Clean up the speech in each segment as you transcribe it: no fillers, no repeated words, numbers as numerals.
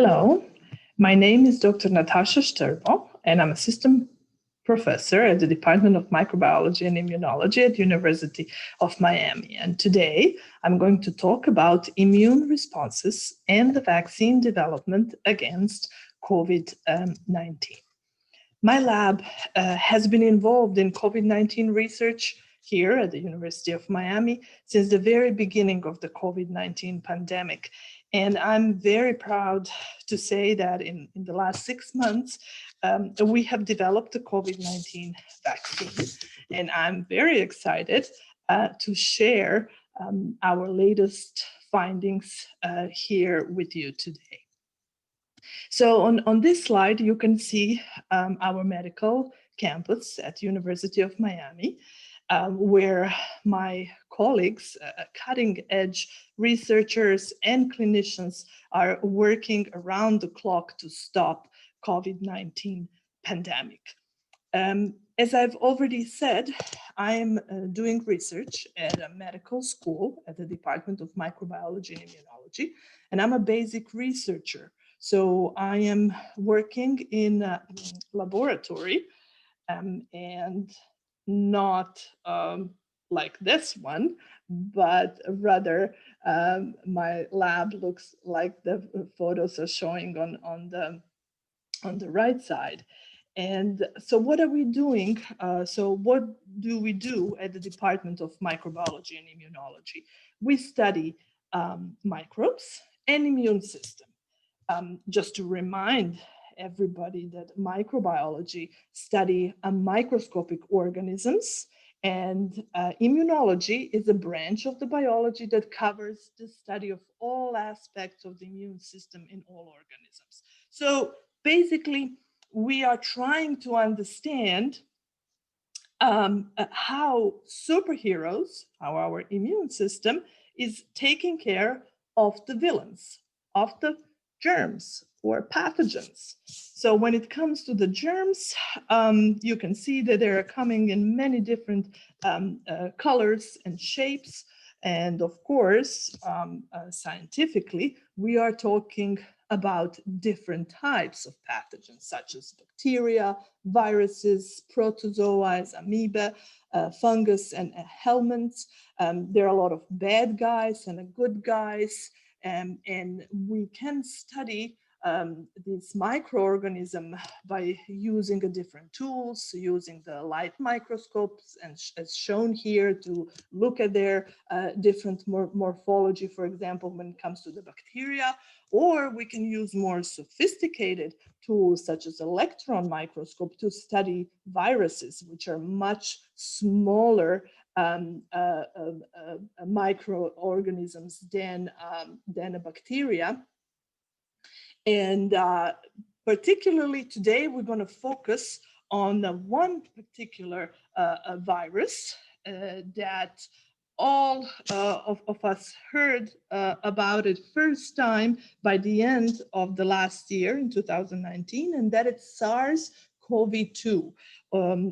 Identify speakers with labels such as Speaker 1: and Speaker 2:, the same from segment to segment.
Speaker 1: Hello, my name is Dr. Natasha Sterbo, and I'm assistant professor at the Department of Microbiology and Immunology at University of Miami. And today I'm going to talk about immune responses and the vaccine development against COVID-19. My lab has been involved in COVID-19 research here at the University of Miami since the very beginning of the COVID-19 pandemic. And I'm very proud to say that in the last 6 months, we have developed the COVID-19 vaccine. And I'm very excited to share our latest findings here with you today. So on this slide, you can see our medical campus at University of Miami, where my colleagues, cutting edge researchers and clinicians are working around the clock to stop COVID-19 pandemic. As I've already said, I'm doing research at a medical school at the Department of Microbiology and Immunology, and I'm a basic researcher. So I am working in a laboratory and not like this one, but rather my lab looks like the photos are showing on the right side. And so what are we doing? So what do we do at the Department of Microbiology and Immunology? We study microbes and immune system. Just to remind everybody that microbiology study microscopic organisms, and immunology is a branch of the biology that covers the study of all aspects of the immune system in all organisms. So basically, we are trying to understand how superheroes, how our immune system is taking care of the villains, of the germs or pathogens. So when it comes to the germs, you can see that they are coming in many different colors and shapes. And of course, scientifically, we are talking about different types of pathogens, such as bacteria, viruses, protozoa, amoeba, fungus, and helminths. There are a lot of bad guys and good guys. And we can study these microorganisms by using different tools, using the light microscopes, and as shown here, to look at their different morphology, for example, when it comes to the bacteria. Or we can use more sophisticated tools such as electron microscope to study viruses, which are much smaller microorganisms than a bacteria. And particularly today, we're going to focus on one particular virus that all of us heard about it first time by the end of the last year in 2019, and that it's SARS-CoV-2,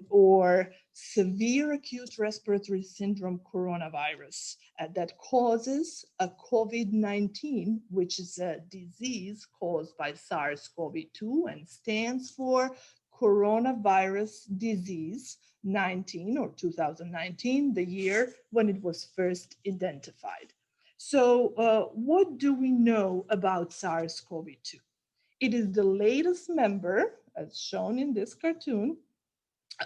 Speaker 1: or severe acute respiratory syndrome coronavirus, that causes a COVID-19, which is a disease caused by SARS-CoV-2 and stands for coronavirus disease 19 or 2019, the year when it was first identified. So what do we know about SARS-CoV-2? It is the latest member, as shown in this cartoon,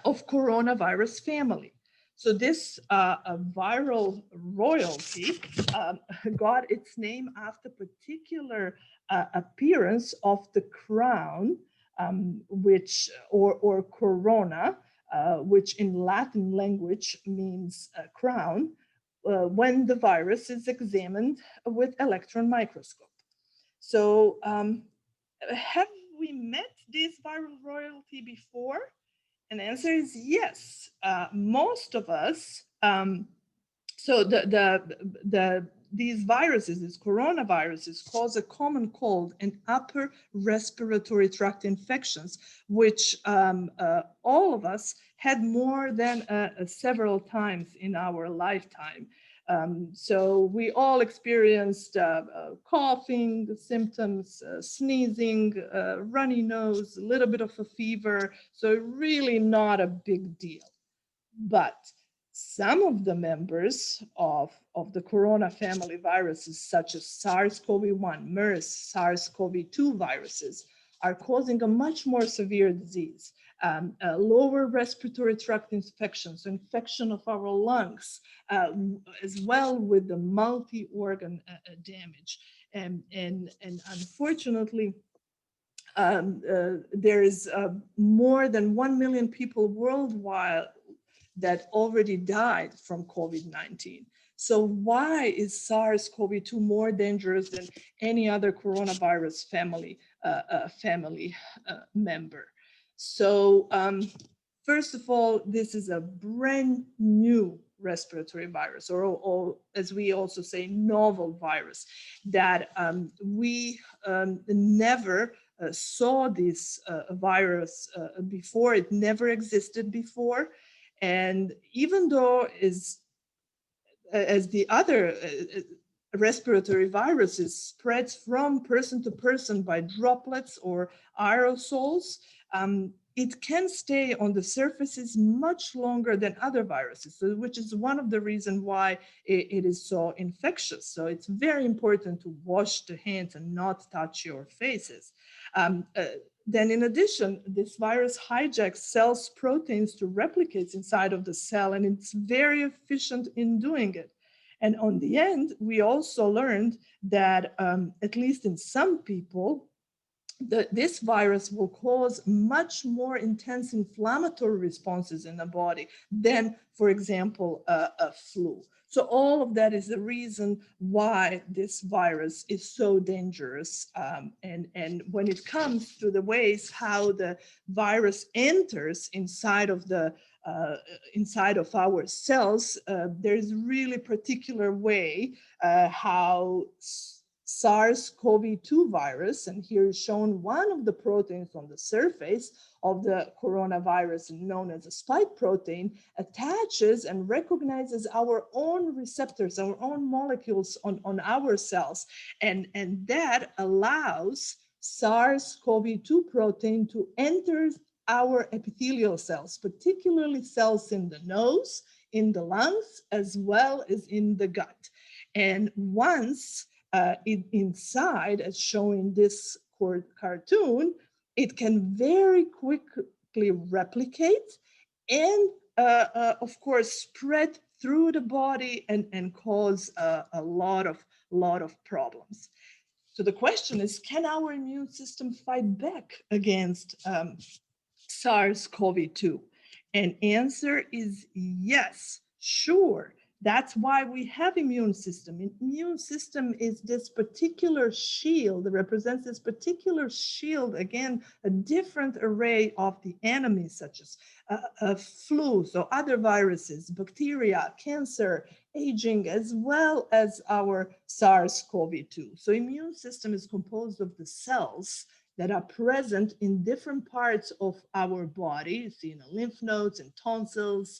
Speaker 1: of coronavirus family. So this viral royalty got its name after particular appearance of the crown, which or corona, which in Latin language means crown, when the virus is examined with electron microscope. So have we met this viral royalty before? And the answer is yes. Most of us, so these viruses, these coronaviruses, cause a common cold and upper respiratory tract infections, which all of us had more than several times in our lifetime. So we all experienced coughing symptoms, sneezing, runny nose, a little bit of a fever. So really not a big deal. But some of the members of the corona family viruses, such as SARS-CoV-1, MERS, SARS-CoV-2 viruses, are causing a much more severe disease, lower respiratory tract infections, so infection of our lungs, as well with the multi-organ damage. And unfortunately, there is more than 1 million people worldwide that already died from COVID-19. So why is SARS-CoV-2 more dangerous than any other coronavirus family member? So first of all, this is a brand new respiratory virus, or as we also say, novel virus, that we never saw this virus before. It never existed before. And even though as the other respiratory viruses spreads from person to person by droplets or aerosols, it can stay on the surfaces much longer than other viruses, which is one of the reasons why it is so infectious. So it's very important to wash the hands and not touch your faces. Then in addition, this virus hijacks cells' proteins to replicate inside of the cell, and it's very efficient in doing it. And on the end, we also learned that at least in some people, this virus will cause much more intense inflammatory responses in the body than, for example, a flu. So all of that is the reason why this virus is so dangerous. And when it comes to the ways how the virus enters inside of our cells, there's really particular way how SARS-CoV-2 virus, and here is shown one of the proteins on the surface of the coronavirus known as a spike protein, attaches and recognizes our own receptors, our own molecules on our cells. And that allows SARS-CoV-2 protein to enter our epithelial cells, particularly cells in the nose, in the lungs, as well as in the gut. And once inside, as shown in this cartoon, it can very quickly replicate and, of course, spread through the body and cause a lot of problems. So the question is, can our immune system fight back against SARS-CoV-2? And answer is yes, sure. That's why we have immune system. Immune system is this particular shield, that represents this particular shield, again, a different array of the enemies, such as flu, so other viruses, bacteria, cancer, aging, as well as our SARS-CoV-2. So immune system is composed of the cells that are present in different parts of our body. You see in the lymph nodes, in tonsils,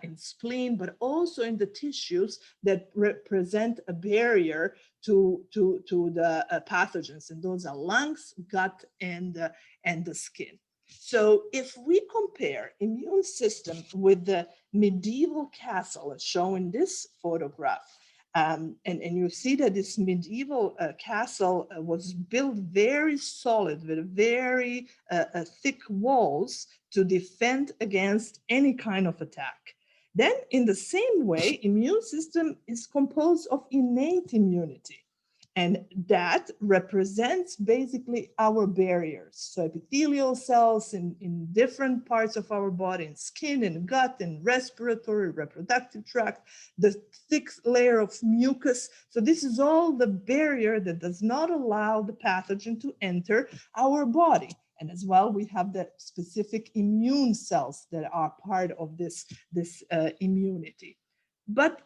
Speaker 1: in spleen, but also in the tissues that represent a barrier to the pathogens, and those are lungs, gut, and the skin. So if we compare immune system with the medieval castle, as shown in this photograph, and you see that this medieval castle was built very solid with very thick walls to defend against any kind of attack. Then in the same way, immune system is composed of innate immunity. And that represents basically our barriers. So epithelial cells in different parts of our body, in skin, in gut, in respiratory, reproductive tract, the thick layer of mucus. So this is all the barrier that does not allow the pathogen to enter our body. And as well, we have the specific immune cells that are part of this immunity. But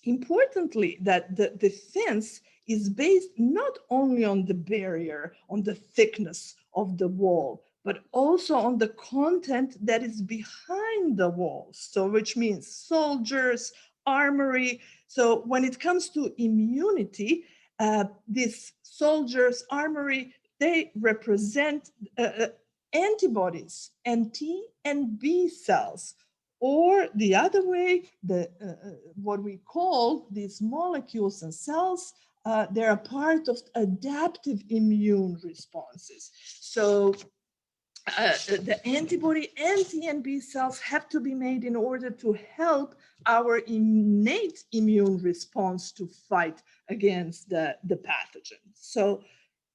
Speaker 1: importantly, that the defense is based not only on the barrier, on the thickness of the wall, but also on the content that is behind the walls. So which means soldiers, armory. So when it comes to immunity, these soldiers' armory, they represent antibodies and T and B cells. Or the other way, what we call these molecules and cells, they're a part of adaptive immune responses. So the antibody and T and B cells have to be made in order to help our innate immune response to fight against the pathogen. So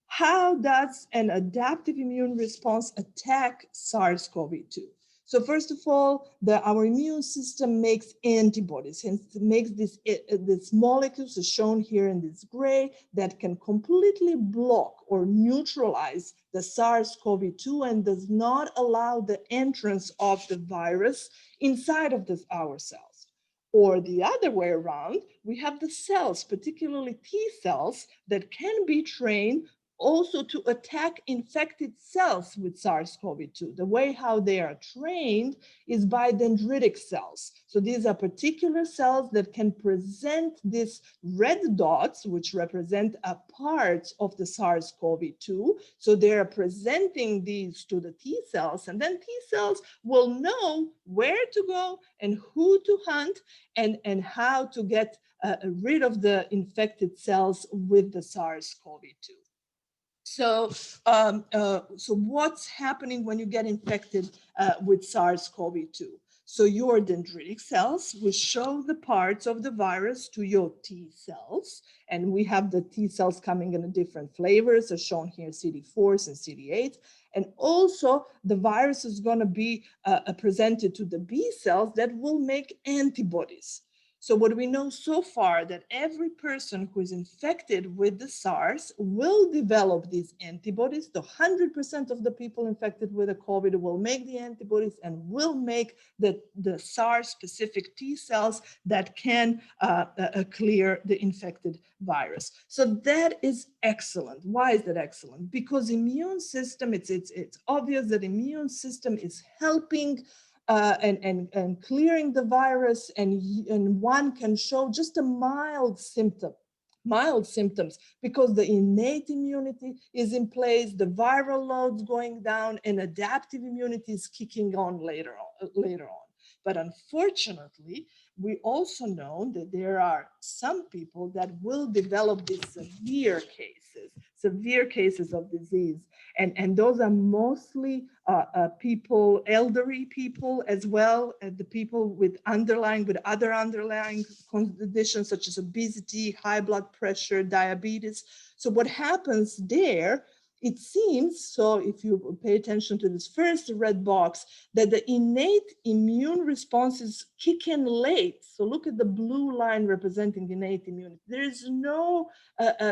Speaker 1: how does an adaptive immune response attack SARS-CoV-2? So first of all, our immune system makes antibodies, hence it makes this molecules, as shown here in this gray, that can completely block or neutralize the SARS-CoV-2 and does not allow the entrance of the virus inside of our cells. Or the other way around, we have the cells, particularly T cells, that can be trained also to attack infected cells with SARS-CoV-2. The way how they are trained is by dendritic cells. So these are particular cells that can present these red dots, which represent a part of the SARS-CoV-2. So they're presenting these to the T cells, and then T cells will know where to go and who to hunt and how to get rid of the infected cells with the SARS-CoV-2. So, so what's happening when you get infected with SARS-CoV-2? So your dendritic cells will show the parts of the virus to your T cells. And we have the T cells coming in different flavors, as shown here, CD4s and CD8s. And also the virus is going to be presented to the B cells that will make antibodies. So what we know so far, that every person who is infected with the SARS will develop these antibodies. The 100% of the people infected with the COVID will make the antibodies and will make the SARS-specific T cells that can clear the infected virus. So that is excellent. Why is that excellent? Because immune system, it's obvious that immune system is helping and clearing the virus, and one can show just a mild symptoms, because the innate immunity is in place, the viral load's going down, and adaptive immunity is kicking on later on. But unfortunately, we also know that there are some people that will develop these severe cases of disease. And those are mostly people, elderly people, as well as the people with other underlying conditions such as obesity, high blood pressure, diabetes. So what happens there, it seems, so if you pay attention to this first red box, that the innate immune responses kick in late. So look at the blue line representing innate immunity. There is no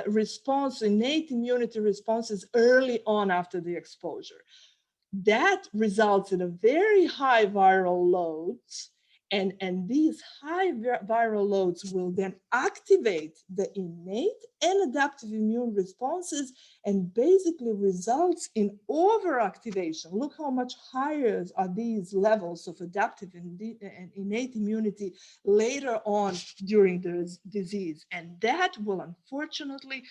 Speaker 1: response, innate immunity responses early on after the exposure. That results in a very high viral loads, and these high viral loads will then activate the innate and adaptive immune responses and basically results in overactivation. Look how much higher are these levels of adaptive and innate immunity later on during the disease. And that will unfortunately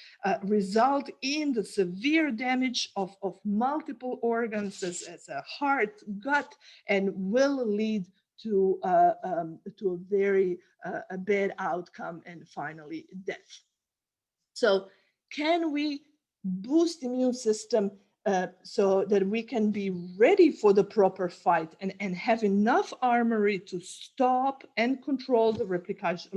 Speaker 1: result in the severe damage of multiple organs as a heart, gut, and will lead to a very bad outcome and finally death. So can we boost immune system so that we can be ready for the proper fight and have enough armory to stop and control the replication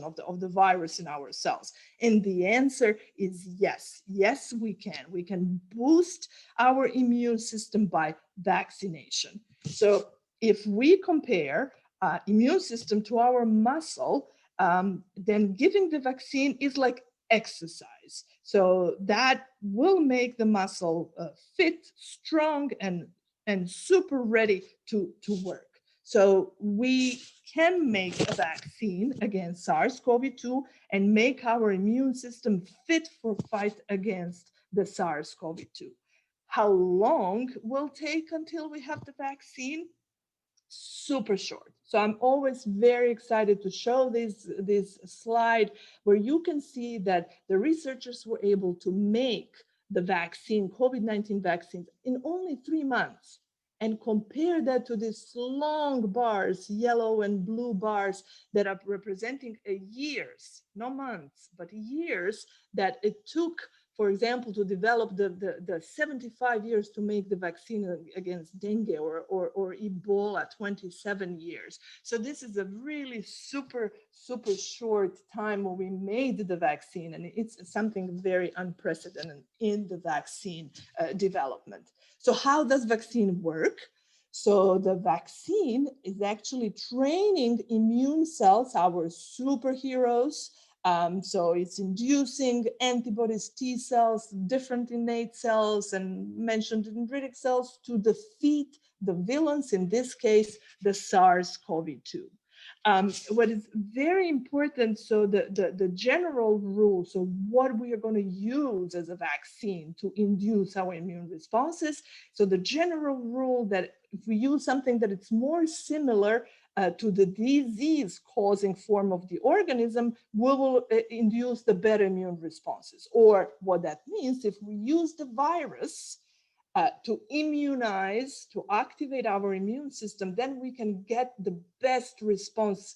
Speaker 1: of the virus in our cells? And the answer is yes. Yes, we can. We can boost our immune system by vaccination. So if we compare immune system to our muscle, then giving the vaccine is like exercise. So that will make the muscle fit, strong, and super ready to work. So we can make a vaccine against SARS-CoV-2 and make our immune system fit for fight against the SARS-CoV-2. How long will it take until we have the vaccine? super short. So I'm always very excited to show this slide where you can see that the researchers were able to make the vaccine, COVID-19 vaccines, in only 3 months, and compare that to these long bars, yellow and blue bars that are representing years, not months, but years that it took, for example, to develop the 75 years to make the vaccine against dengue, or Ebola, 27 years. So this is a really super short time when we made the vaccine, and it's something very unprecedented in the vaccine development. So how does vaccine work? So the vaccine is actually training immune cells, our superheroes. So it's inducing antibodies, T cells, different innate cells, and mentioned dendritic cells to defeat the villains, in this case, the SARS-CoV-2. What is very important, so the general rule, so what we are going to use as a vaccine to induce our immune responses. So the general rule that if we use something that it's more similar to the disease-causing form of the organism, we will induce the better immune responses. Or what that means, if we use the virus to immunize, to activate our immune system, then we can get the best response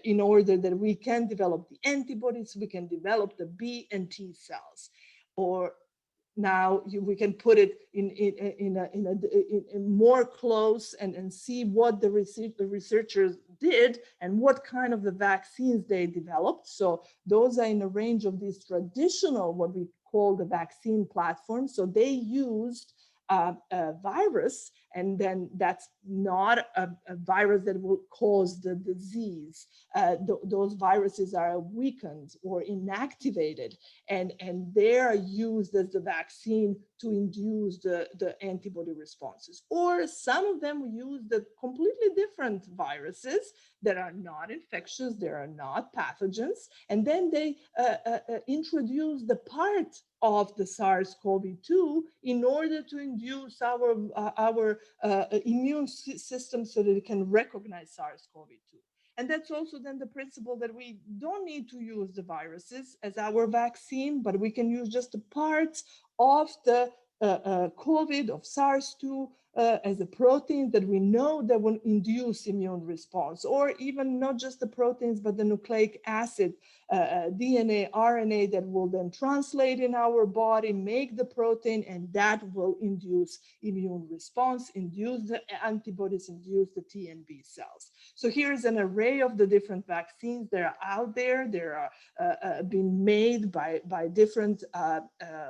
Speaker 1: in order that we can develop the antibodies, we can develop the B and T cells. Or now we can put it in more close and see what the researchers did and what kind of the vaccines they developed. So those are in a range of these traditional, what we call the vaccine platforms. So they used a virus, and then that's not a virus that will cause the disease. Those viruses are weakened or inactivated, and they are used as the vaccine to induce the antibody responses. Or some of them use the completely different viruses that are not infectious, they are not pathogens, and then they introduce the part of the SARS-CoV-2 in order to induce our immune system so that it can recognize SARS-CoV-2. And that's also then the principle that we don't need to use the viruses as our vaccine, but we can use just the parts of the COVID, of SARS-2, as a protein that we know that will induce immune response, or even not just the proteins, but the nucleic acid, DNA, RNA that will then translate in our body, make the protein, and that will induce immune response, induce the antibodies, induce the T and B cells. So here's an array of the different vaccines that are out there. They are being made by different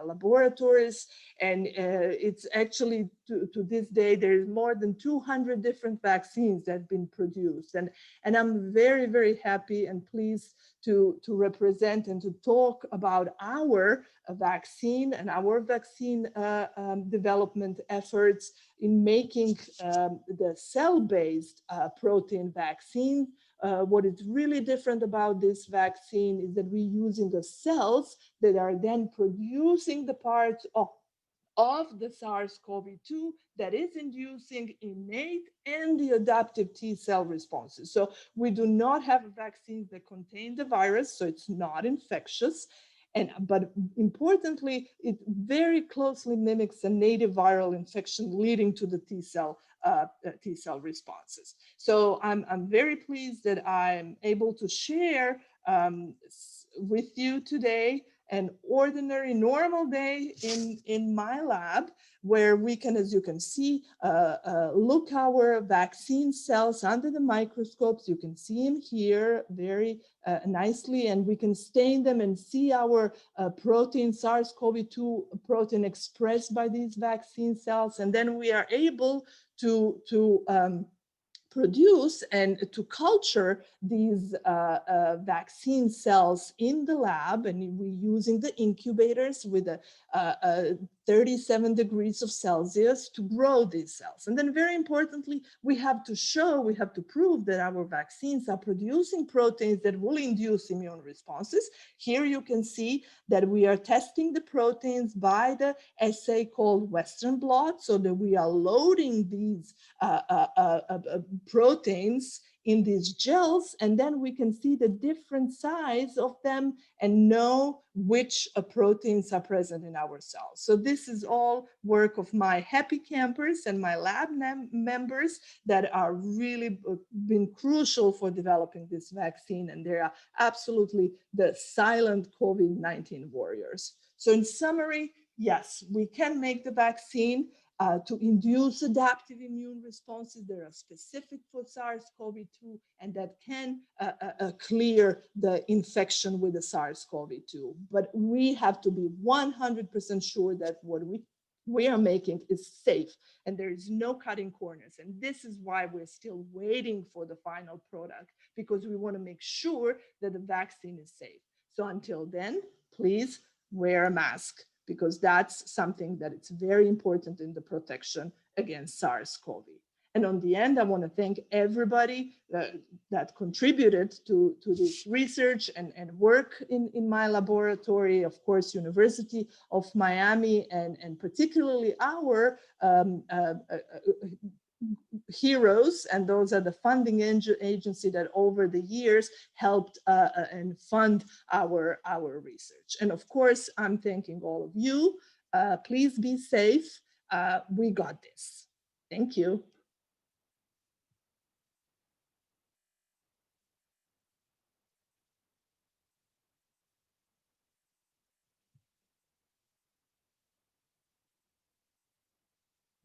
Speaker 1: laboratories, and it's actually to this day, there's more than 200 different vaccines that have been produced. And I'm very, very happy and pleased to represent and to talk about our vaccine and our vaccine development efforts in making the cell-based protein vaccine. What is really different about this vaccine is that we're using the cells that are then producing the parts of the SARS-CoV-2 that is inducing innate and the adaptive T cell responses. So we do not have vaccines that contain the virus, so it's not infectious. But importantly, it very closely mimics a native viral infection leading to the T cell responses. So I'm very pleased that I'm able to share with you today an ordinary, normal day in my lab, where we can, as you can see, look our vaccine cells under the microscopes. You can see them here very nicely, and we can stain them and see our protein, SARS-CoV-2 protein expressed by these vaccine cells. And then we are able to produce and to culture these vaccine cells in the lab, and we're using the incubators with 37 degrees of Celsius to grow these cells. And then very importantly, we have to prove that our vaccines are producing proteins that will induce immune responses. Here you can see that we are testing the proteins by the assay called Western blot, so that we are loading these proteins in these gels, and then we can see the different size of them and know which proteins are present in our cells. So this is all work of my happy campers and my lab members that are really been crucial for developing this vaccine, and they are absolutely the silent COVID-19 warriors. So in summary, yes, we can make the vaccine to induce adaptive immune responses that are specific for SARS-CoV-2 and that can clear the infection with the SARS-CoV-2. But we have to be 100% sure that what we are making is safe and there is no cutting corners. And this is why we're still waiting for the final product, because we want to make sure that the vaccine is safe. So until then, please wear a mask, because that's something that it's very important in the protection against SARS-CoV. And on the end, I want to thank everybody that contributed to this research and work in my laboratory, of course, University of Miami, and particularly our heroes, and those are the funding agency that over the years helped and fund our research. And of course, I'm thanking all of you. Please be safe. We got this. Thank you.